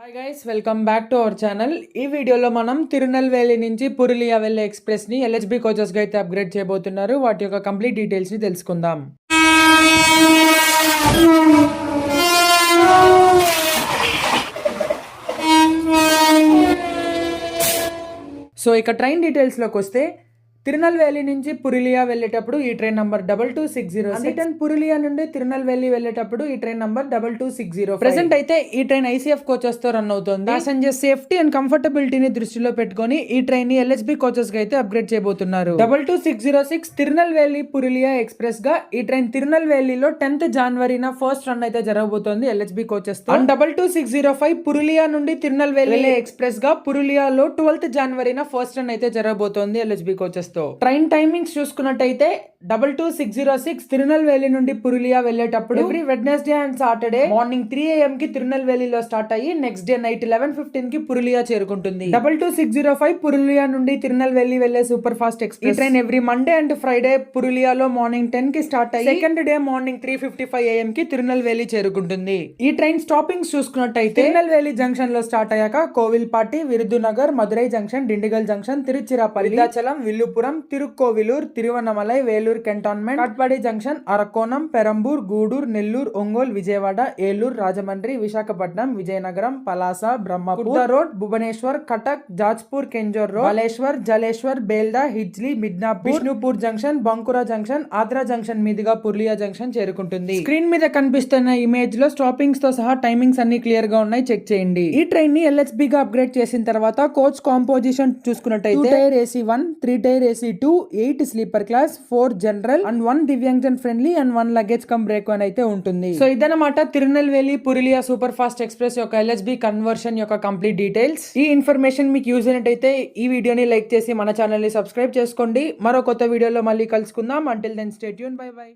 Hi guys, welcome back to our channel. ఈ వీడియోలో మనం తిరునెల్వేలి నుంచి పురులియా వెళ్ళే ఎక్స్ప్రెస్ని ఎల్హెచ్బి కోచెస్గా అయితే అప్గ్రేడ్ చేయబోతున్నారు. వాటి యొక్క కంప్లీట్ డీటెయిల్స్ని తెలుసుకుందాం. సో ఇక ట్రైన్ డీటెయిల్స్లోకి వస్తే తిరునెల్వేలి నుంచి పురులియా వెళ్ళేటప్పుడు ఈ ట్రైన్ నంబర్ 2260. రిటర్న్ పురులియా నుండి తిరునెల్వేలి వెళ్ళేటప్పుడు ఈ ట్రైన్ నంబర్ 2260. ప్రెసెంట్ అయితే ఈ ట్రైన్ ఐసీఎఫ్ కోచెస్ తో రన్ అవుతుంది. ప్యాసింజర్ సేఫ్టీ అండ్ కంఫర్టబిలిటీని దృష్టిలో పెట్టుకొని ఈ ట్రైన్ ని ఎల్హెచ్బి కోచెస్ గా అయితే అప్గ్రేడ్ చేయబోతున్నారు. 2260 తిరునెల్వేలి పురులియా ఎక్స్ప్రెస్ గా ఈ ట్రైన్ తిరునెల్వేలిలో 10th జనవరిన ఫస్ట్ రన్ అయితే జరగబోతోంది ఎల్హెచ్బి కోచెస్ తో. 2265 పురులియా నుండి తిరునెల్వేలి ఎక్స్ప్రెస్ గా పురులియాలో 12th జనవరిన ఫస్ట్ రన్ అయితే జరగబోతోంది ఎల్హెచ్బి కోచెస్ తో. ట్రైన్ టైమింగ్స్ చూసుకున్నట్టయితే 2260 తిరునెల్వేలి నుండి పురులియా వెళ్ళేటప్పుడు every Wednesday and Saturday morning 3 AM కి తిరునెల్వేలిలో స్టార్ట్ అయ్యి నెక్స్ట్ డే నైట్ 11:15 కి పురులియా చేరుకుంటుంది. 2265 పురులియా నుండి తిరునెల్వేలి వెళ్లే సూపర్ ఫాస్ట్ ఎక్స్ప్రెస్. ఈ train every Monday and Friday పురులియాలో మార్నింగ్ 10 కి స్టార్ట్ అయ్యి సెకండ్ డే మార్నింగ్ 3:55 AM కి తిరునెల్వేలి చేరుకుంటుంది. ఈ ట్రైన్ స్టాపింగ్స్ చూసుకున్నట్టయితే తిరునెల్వేలి జంక్షన్ లో స్టార్ట్ అయ్యాక Kovilpatti, Virudhunagar, Madurai junction, Dindigul junction, Tiruchirappalli, Vriddhachalam, Villupuram, Tirukkoilur, Tiruvannamalai, Vellore cantonment, Katpadi junction, Arakkonam, Perambur, Gudur, Nellore, Ongole, Vijayawada, Eluru, Rajahmundry, Visakhapatnam, Vizianagaram, Palasa, Brahmapur road, Bhubaneswar, Cuttack, Jajpur, Keonjhar road, Baleshwar, Jaleswar, Belda, Hijli, Midnapore, Bishnupur junction, Bankura junction, Adra junction మీదుగా పురులియా జంక్షన్ చేరుకుంటుంది. స్క్రీన్ మీద కనిపిస్తున్న ఇమేజ్ లో స్టాపింగ్స్ తో సహా టైమింగ్స్ అన్ని క్లియర్ గా ఉన్నాయి, చెక్ చేయండి. ఈ ట్రైన్ ని ఎల్హెచ్బి గా అప్గ్రేడ్ చేసిన తర్వాత కోచ్ కాంపోజిషన్ చూసుకున్నట్టయితే 2 tier AC 1, 3 tier AC 2, 8 sleeper class, 4 general and 1 Divyangjan friendly and 1 luggage cum brake one అయితే ఉంటుంది. సో ఇదన్నమాట Tirunelveli Purulia super fast express యొక్క ఎల్హెచ్బి కన్వర్షన్ యొక్క కంప్లీట్ డీటెయిల్స్. ఈ ఇన్ఫర్మేషన్ మీకు యూజ్ అయినట్టయితే ఈ వీడియోని లైక్ చేసి మన ఛానల్ ని సబ్స్క్రైబ్ చేసుకోండి. మరో కొత్త వీడియోలో మళ్ళీ కలుసుకుందాం. Until then stay tuned. Bye by.